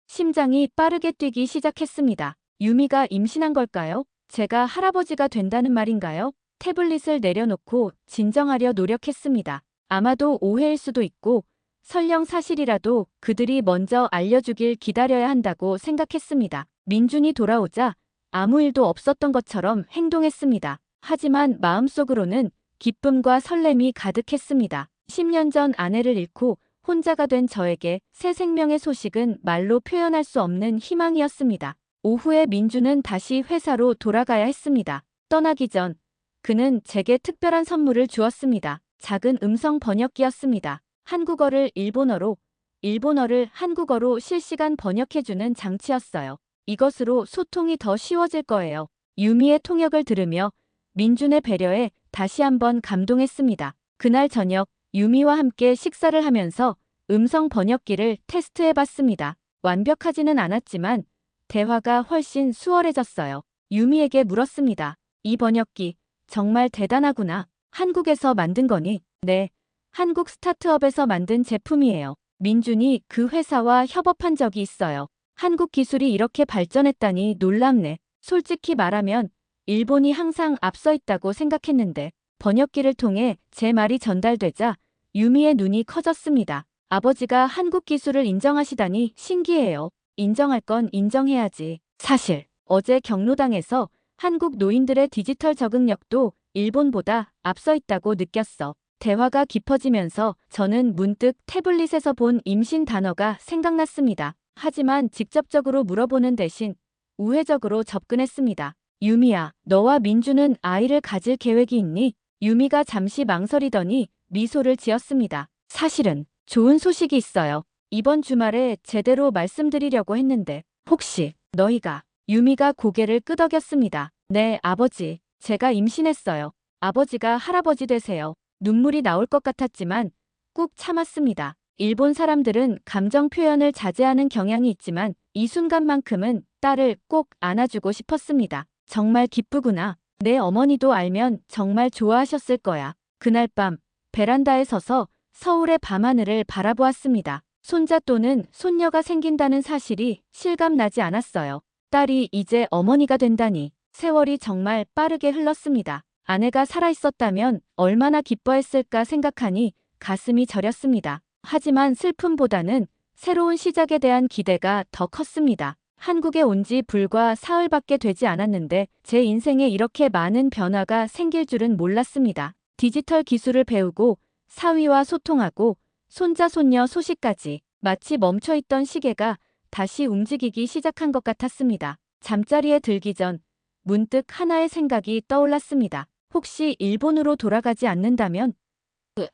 심장이 빠르게 뛰기 시작했습니다. 유미가 임신한 걸까요? 제가 할아버지가 된다는 말인가요? 태블릿을 내려놓고 진정하려 노력했습니다. 아마도 오해일 수도 있고 설령 사실이라도 그들이 먼저 알려주길 기다려야 한다고 생각했습니다. 민준이 돌아오자 아무 일도 없었던 것처럼 행동했습니다. 하지만 마음속으로는 기쁨과 설렘이 가득했습니다. 10년 전 아내를 잃고 혼자가 된 저에게 새 생명의 소식은 말로 표현할 수 없는 희망이었습니다. 오후에 민준은 다시 회사로 돌아가야 했습니다. 떠나기 전 그는 제게 특별한 선물을 주었습니다. 작은 음성 번역기였습니다. 한국어를 일본어로, 일본어를 한국어로 실시간 번역해주는 장치였어요. 이것으로 소통이 더 쉬워질 거예요. 유미의 통역을 들으며 민준의 배려에 다시 한번 감동했습니다. 그날 저녁 유미와 함께 식사를 하면서 음성 번역기를 테스트해봤습니다. 완벽하지는 않았지만 대화가 훨씬 수월해졌어요. 유미에게 물었습니다. 이 번역기 정말 대단하구나. 한국에서 만든 거니? 네. 한국 스타트업에서 만든 제품이에요. 민준이 그 회사와 협업한 적이 있어요. 한국 기술이 이렇게 발전했다니 놀랍네. 솔직히 말하면 일본이 항상 앞서 있다고 생각했는데 번역기를 통해 제 말이 전달되자 유미의 눈이 커졌습니다. 아버지가 한국 기술을 인정하시다니 신기해요. 인정할 건 인정해야지. 사실 어제 경로당에서 한국 노인들의 디지털 적응력도 일본보다 앞서 있다고 느꼈어. 대화가 깊어지면서 저는 문득 태블릿에서 본 임신 단어가 생각났습니다. 하지만 직접적으로 물어보는 대신 우회적으로 접근했습니다. 유미야, 너와 민주는 아이를 가질 계획이 있니? 유미가 잠시 망설이더니 미소를 지었습니다. 사실은 좋은 소식이 있어요. 이번 주말에 제대로 말씀드리려고 했는데 혹시 너희가 유미가 고개를 끄덕였습니다. 네, 아버지. 제가 임신했어요. 아버지가 할아버지 되세요. 눈물이 나올 것 같았지만 꾹 참았습니다. 일본 사람들은 감정 표현을 자제하는 경향이 있지만 이 순간만큼은 딸을 꼭 안아주고 싶었습니다. 정말 기쁘구나. 내 어머니도 알면 정말 좋아하셨을 거야. 그날 밤 베란다에 서서 서울의 밤하늘을 바라보았습니다. 손자 또는 손녀가 생긴다는 사실이 실감나지 않았어요. 딸이 이제 어머니가 된다니. 세월이 정말 빠르게 흘렀습니다. 아내가 살아있었다면 얼마나 기뻐했을까 생각하니 가슴이 저렸습니다. 하지만 슬픔보다는 새로운 시작에 대한 기대가 더 컸습니다. 한국에 온 지 불과 사흘밖에 되지 않았는데 제 인생에 이렇게 많은 변화가 생길 줄은 몰랐습니다. 디지털 기술을 배우고 사위와 소통하고 손자 손녀 소식까지 마치 멈춰있던 시계가 다시 움직이기 시작한 것 같았습니다. 잠자리에 들기 전 문득 하나의 생각이 떠올랐습니다. 혹시 일본으로 돌아가지 않는다면?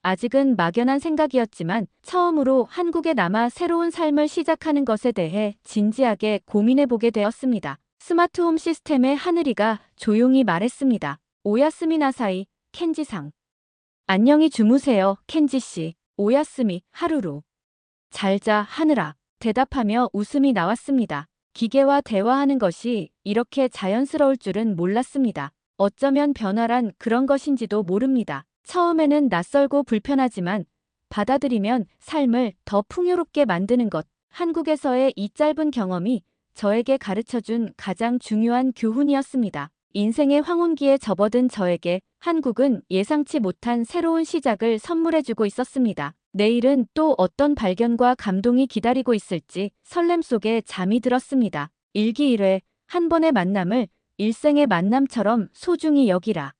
아직은 막연한 생각이었지만 처음으로 한국에 남아 새로운 삶을 시작하는 것에 대해 진지하게 고민해보게 되었습니다. 스마트홈 시스템의 하늘이가 조용히 말했습니다. 오야스미 나사이, 켄지상. 안녕히 주무세요, 켄지씨. 오야스미, 하루루. 잘자, 하늘아. 대답하며 웃음이 나왔습니다. 기계와 대화하는 것이 이렇게 자연스러울 줄은 몰랐습니다. 어쩌면 변화란 그런 것인지도 모릅니다. 처음에는 낯설고 불편하지만 받아들이면 삶을 더 풍요롭게 만드는 것. 한국에서의 이 짧은 경험이 저에게 가르쳐준 가장 중요한 교훈이었습니다. 인생의 황혼기에 접어든 저에게 한국은 예상치 못한 새로운 시작을 선물해주고 있었습니다. 내일은 또 어떤 발견과 감동이 기다리고 있을지 설렘 속에 잠이 들었습니다. 일기 1회, 한 번의 만남을 일생의 만남처럼 소중히 여기라.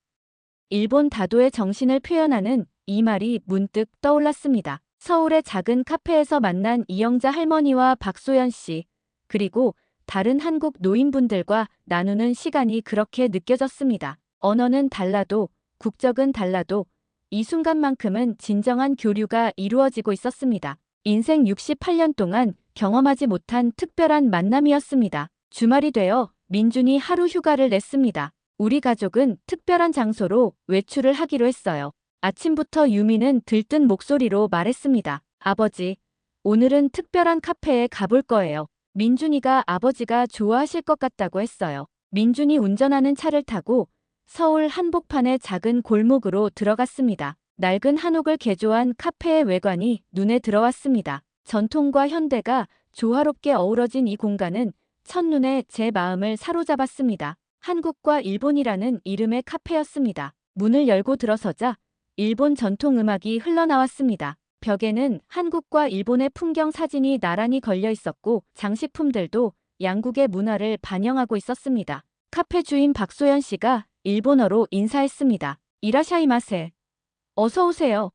일본 다도의 정신을 표현하는 이 말이 문득 떠올랐습니다. 서울의 작은 카페에서 만난 이영자 할머니와 박소연 씨, 그리고 다른 한국 노인분들과 나누는 시간이 그렇게 느껴졌습니다. 언어는 달라도, 국적은 달라도 이 순간만큼은 진정한 교류가 이루어지고 있었습니다. 인생 68년 동안 경험하지 못한 특별한 만남이었습니다. 주말이 되어 민준이 하루 휴가를 냈습니다. 우리 가족은 특별한 장소로 외출을 하기로 했어요. 아침부터 유미는 들뜬 목소리로 말했습니다. 아버지, 오늘은 특별한 카페에 가볼 거예요. 민준이가 아버지가 좋아하실 것 같다고 했어요. 민준이 운전하는 차를 타고 서울 한복판의 작은 골목으로 들어갔습니다. 낡은 한옥을 개조한 카페의 외관이 눈에 들어왔습니다. 전통과 현대가 조화롭게 어우러진 이 공간은 첫눈에 제 마음을 사로잡았습니다. 한국과 일본이라는 이름의 카페였습니다. 문을 열고 들어서자 일본 전통 음악이 흘러나왔습니다. 벽에는 한국과 일본의 풍경 사진이 나란히 걸려 있었고 장식품들도 양국의 문화를 반영하고 있었습니다. 카페 주인 박소연 씨가 일본어로 인사했습니다. 이라샤이마세. 어서 오세요.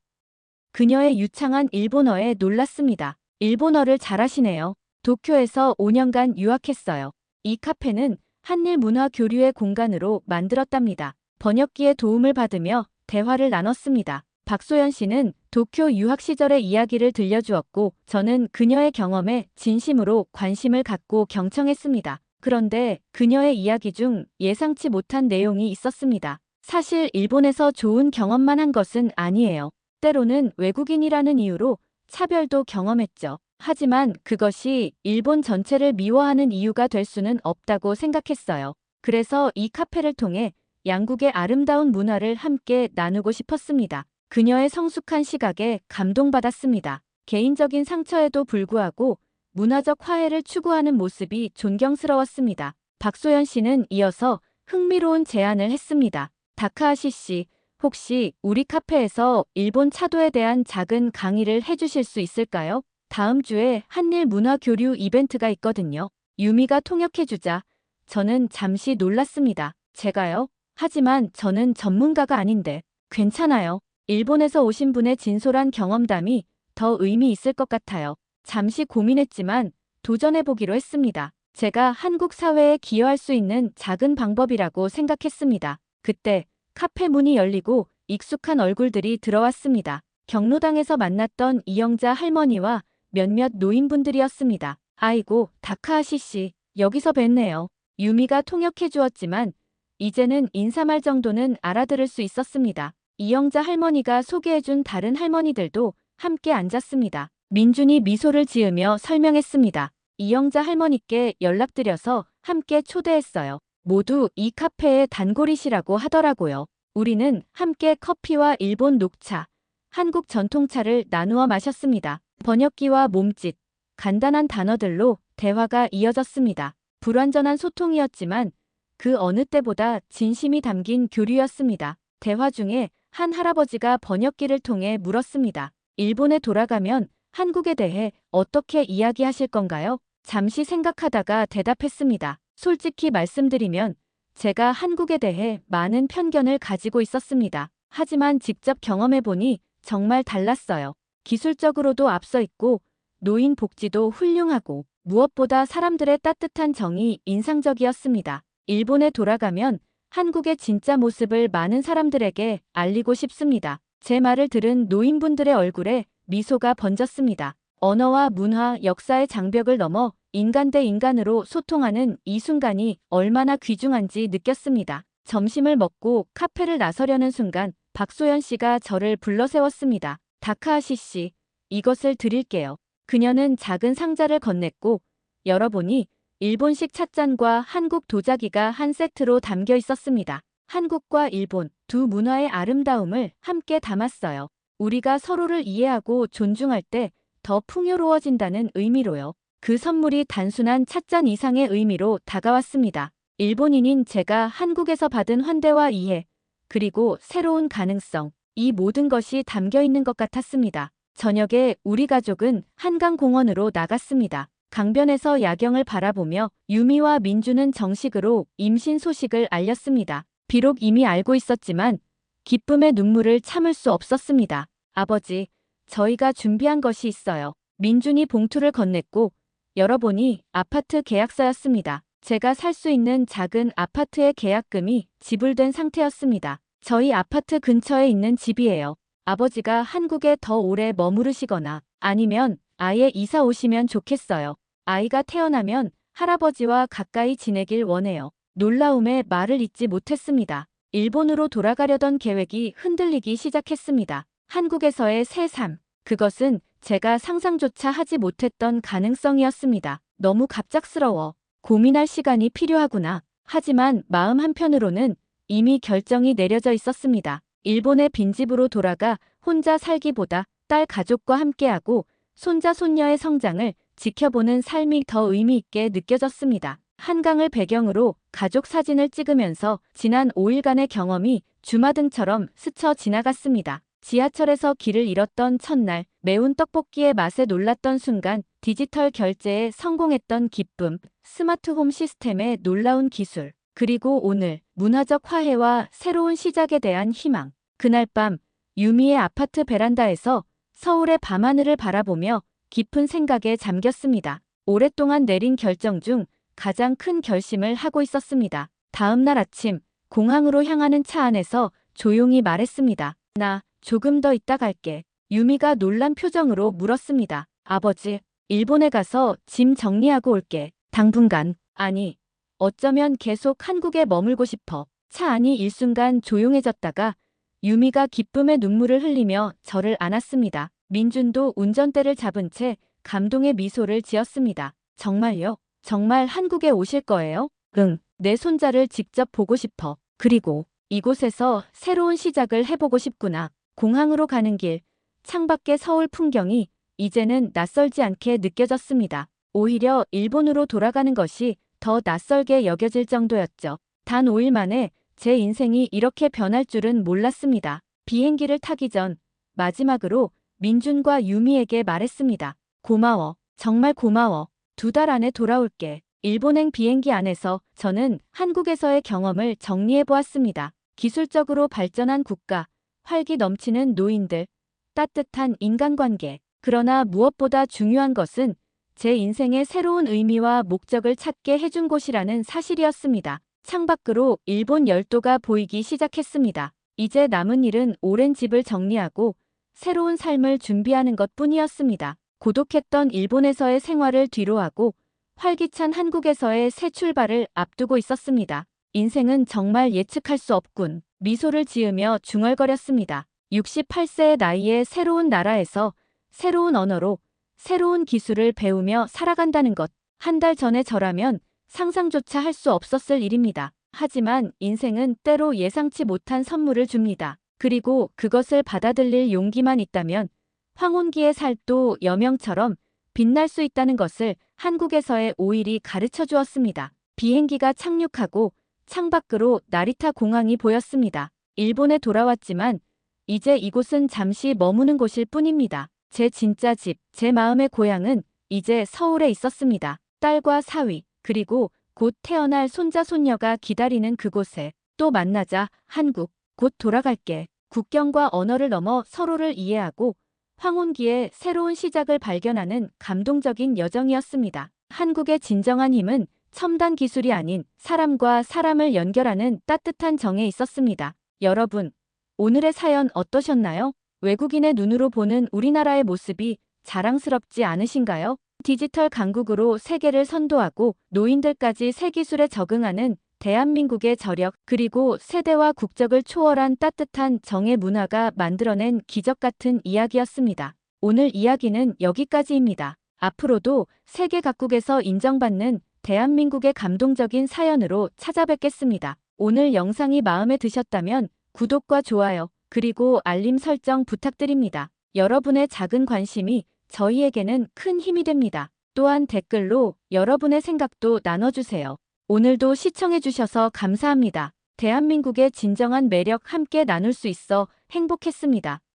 그녀의 유창한 일본어에 놀랐습니다. 일본어를 잘하시네요. 도쿄에서 5년간 유학했어요. 이 카페는 한일 문화 교류의 공간으로 만들었답니다. 번역기의 도움을 받으며 대화를 나눴습니다. 박소연 씨는 도쿄 유학 시절의 이야기를 들려주었고 저는 그녀의 경험에 진심으로 관심을 갖고 경청했습니다. 그런데 그녀의 이야기 중 예상치 못한 내용이 있었습니다. 사실 일본에서 좋은 경험만 한 것은 아니에요. 때로는 외국인이라는 이유로 차별도 경험했죠. 하지만 그것이 일본 전체를 미워하는 이유가 될 수는 없다고 생각했어요. 그래서 이 카페를 통해 양국의 아름다운 문화를 함께 나누고 싶었습니다. 그녀의 성숙한 시각에 감동받았습니다. 개인적인 상처에도 불구하고 문화적 화해를 추구하는 모습이 존경스러웠습니다. 박소연 씨는 이어서 흥미로운 제안을 했습니다. 다카하시 씨, 혹시 우리 카페에서 일본 차도에 대한 작은 강의를 해주실 수 있을까요? 다음 주에 한일 문화 교류 이벤트가 있거든요. 유미가 통역해주자 저는 잠시 놀랐습니다. 제가요? 하지만 저는 전문가가 아닌데. 괜찮아요. 일본에서 오신 분의 진솔한 경험담이 더 의미 있을 것 같아요. 잠시 고민했지만 도전해보기로 했습니다. 제가 한국 사회에 기여할 수 있는 작은 방법이라고 생각했습니다. 그때 카페 문이 열리고 익숙한 얼굴들이 들어왔습니다. 경로당에서 만났던 이영자 할머니와 몇몇 노인분들이었습니다. 아이고, 다카하시 씨, 여기서 뵀네요. 유미가 통역해 주었지만 이제는 인사말 정도는 알아들을 수 있었습니다. 이영자 할머니가 소개해준 다른 할머니들도 함께 앉았습니다. 민준이 미소를 지으며 설명했습니다. 이영자 할머니께 연락드려서 함께 초대했어요. 모두 이 카페의 단골이시라고 하더라고요. 우리는 함께 커피와 일본 녹차, 한국 전통차를 나누어 마셨습니다. 번역기와 몸짓, 간단한 단어들로 대화가 이어졌습니다. 불완전한 소통이었지만 그 어느 때보다 진심이 담긴 교류였습니다. 대화 중에 한 할아버지가 번역기를 통해 물었습니다. 일본에 돌아가면 한국에 대해 어떻게 이야기하실 건가요? 잠시 생각하다가 대답했습니다. 솔직히 말씀드리면 제가 한국에 대해 많은 편견을 가지고 있었습니다. 하지만 직접 경험해보니 정말 달랐어요. 기술적으로도 앞서 있고 노인 복지도 훌륭하고 무엇보다 사람들의 따뜻한 정이 인상적이었습니다. 일본에 돌아가면 한국의 진짜 모습을 많은 사람들에게 알리고 싶습니다. 제 말을 들은 노인분들의 얼굴에 미소가 번졌습니다. 언어와 문화, 역사의 장벽을 넘어 인간 대 인간으로 소통하는 이 순간이 얼마나 귀중한지 느꼈습니다. 점심을 먹고 카페를 나서려는 순간 박소연 씨가 저를 불러 세웠습니다. 다카하시 씨, 이것을 드릴게요. 그녀는 작은 상자를 건넸고 열어보니 일본식 찻잔과 한국 도자기가 한 세트로 담겨 있었습니다. 한국과 일본 두 문화의 아름다움을 함께 담았어요. 우리가 서로를 이해하고 존중할 때 더 풍요로워진다는 의미로요. 그 선물이 단순한 찻잔 이상의 의미로 다가왔습니다. 일본인인 제가 한국에서 받은 환대와 이해, 그리고 새로운 가능성, 이 모든 것이 담겨 있는 것 같았습니다. 저녁에 우리 가족은 한강공원으로 나갔습니다. 강변에서 야경을 바라보며 유미와 민주는 정식으로 임신 소식을 알렸습니다. 비록 이미 알고 있었지만 기쁨의 눈물을 참을 수 없었습니다. 아버지, 저희가 준비한 것이 있어요. 민준이 봉투를 건넸고 열어보니 아파트 계약서였습니다. 제가 살 수 있는 작은 아파트의 계약금이 지불된 상태였습니다. 저희 아파트 근처에 있는 집이에요. 아버지가 한국에 더 오래 머무르시거나 아니면 아예 이사 오시면 좋겠어요. 아이가 태어나면 할아버지와 가까이 지내길 원해요. 놀라움에 말을 잇지 못했습니다. 일본으로 돌아가려던 계획이 흔들리기 시작했습니다. 한국에서의 새 삶, 그것은 제가 상상조차 하지 못했던 가능성이었습니다. 너무 갑작스러워. 고민할 시간이 필요하구나. 하지만 마음 한편으로는 이미 결정이 내려져 있었습니다. 일본의 빈집으로 돌아가 혼자 살기보다 딸 가족과 함께하고 손자 손녀의 성장을 지켜보는 삶이 더 의미 있게 느껴졌습니다. 한강을 배경으로 가족 사진을 찍으면서 지난 5일간의 경험이 주마등처럼 스쳐 지나갔습니다. 지하철에서 길을 잃었던 첫날, 매운 떡볶이의 맛에 놀랐던 순간, 디지털 결제에 성공했던 기쁨, 스마트홈 시스템의 놀라운 기술, 그리고 오늘 문화적 화해와 새로운 시작에 대한 희망. 그날 밤 유미의 아파트 베란다에서 서울의 밤하늘을 바라보며 깊은 생각에 잠겼습니다. 오랫동안 내린 결정 중 가장 큰 결심을 하고 있었습니다. 다음 날 아침 공항으로 향하는 차 안에서 조용히 말했습니다. 나 조금 더 있다 갈게. 유미가 놀란 표정으로 물었습니다. 아버지, 일본에 가서 짐 정리하고 올게. 당분간. 아니, 어쩌면 계속 한국에 머물고 싶어. 차 안이 일순간 조용해졌다가 유미가 기쁨의 눈물을 흘리며 저를 안았습니다. 민준도 운전대를 잡은 채 감동의 미소를 지었습니다. 정말요? 정말 한국에 오실 거예요? 응, 내 손자를 직접 보고 싶어. 그리고 이곳에서 새로운 시작을 해보고 싶구나. 공항으로 가는 길, 창밖의 서울 풍경이 이제는 낯설지 않게 느껴졌습니다. 오히려 일본으로 돌아가는 것이 더 낯설게 여겨질 정도였죠. 단 5일 만에 제 인생이 이렇게 변할 줄은 몰랐습니다. 비행기를 타기 전 마지막으로 민준과 유미에게 말했습니다. 고마워. 정말 고마워. 2달 안에 돌아올게. 일본행 비행기 안에서 저는 한국에서의 경험을 정리해 보았습니다. 기술적으로 발전한 국가, 활기 넘치는 노인들, 따뜻한 인간관계. 그러나 무엇보다 중요한 것은 제 인생의 새로운 의미와 목적을 찾게 해준 곳이라는 사실이었습니다. 창밖으로 일본 열도가 보이기 시작했습니다. 이제 남은 일은 오랜 집을 정리하고 새로운 삶을 준비하는 것뿐이었습니다. 고독했던 일본에서의 생활을 뒤로하고 활기찬 한국에서의 새 출발을 앞두고 있었습니다. 인생은 정말 예측할 수 없군. 미소를 지으며 중얼거렸습니다. 68세의 나이에 새로운 나라에서 새로운 언어로 새로운 기술을 배우며 살아간다는 것. 한 달 전에 저라면 상상조차 할 수 없었을 일입니다. 하지만 인생은 때로 예상치 못한 선물을 줍니다. 그리고 그것을 받아들일 용기만 있다면 황혼기의 살도 여명처럼 빛날 수 있다는 것을 한국에서의 5일이 가르쳐 주었습니다. 비행기가 착륙하고 창밖으로 나리타 공항이 보였습니다. 일본에 돌아왔지만 이제 이곳은 잠시 머무는 곳일 뿐입니다. 제 진짜 집, 제 마음의 고향은 이제 서울에 있었습니다. 딸과 사위, 그리고 곧 태어날 손자 손녀가 기다리는 그곳에 또 만나자. 한국, 곧 돌아갈게. 국경과 언어를 넘어 서로를 이해하고 황혼기에 새로운 시작을 발견하는 감동적인 여정이었습니다. 한국의 진정한 힘은 첨단 기술이 아닌 사람과 사람을 연결하는 따뜻한 정에 있었습니다. 여러분, 오늘의 사연 어떠셨나요? 외국인의 눈으로 보는 우리나라의 모습이 자랑스럽지 않으신가요? 디지털 강국으로 세계를 선도하고 노인들까지 새 기술에 적응하는 대한민국의 저력, 그리고 세대와 국적을 초월한 따뜻한 정의 문화가 만들어낸 기적 같은 이야기였습니다. 오늘 이야기는 여기까지입니다. 앞으로도 세계 각국에서 인정받는 대한민국의 감동적인 사연으로 찾아뵙겠습니다. 오늘 영상이 마음에 드셨다면 구독과 좋아요, 그리고 알림 설정 부탁드립니다. 여러분의 작은 관심이 저희에게는 큰 힘이 됩니다. 또한 댓글로 여러분의 생각도 나눠주세요. 오늘도 시청해주셔서 감사합니다. 대한민국의 진정한 매력 함께 나눌 수 있어 행복했습니다.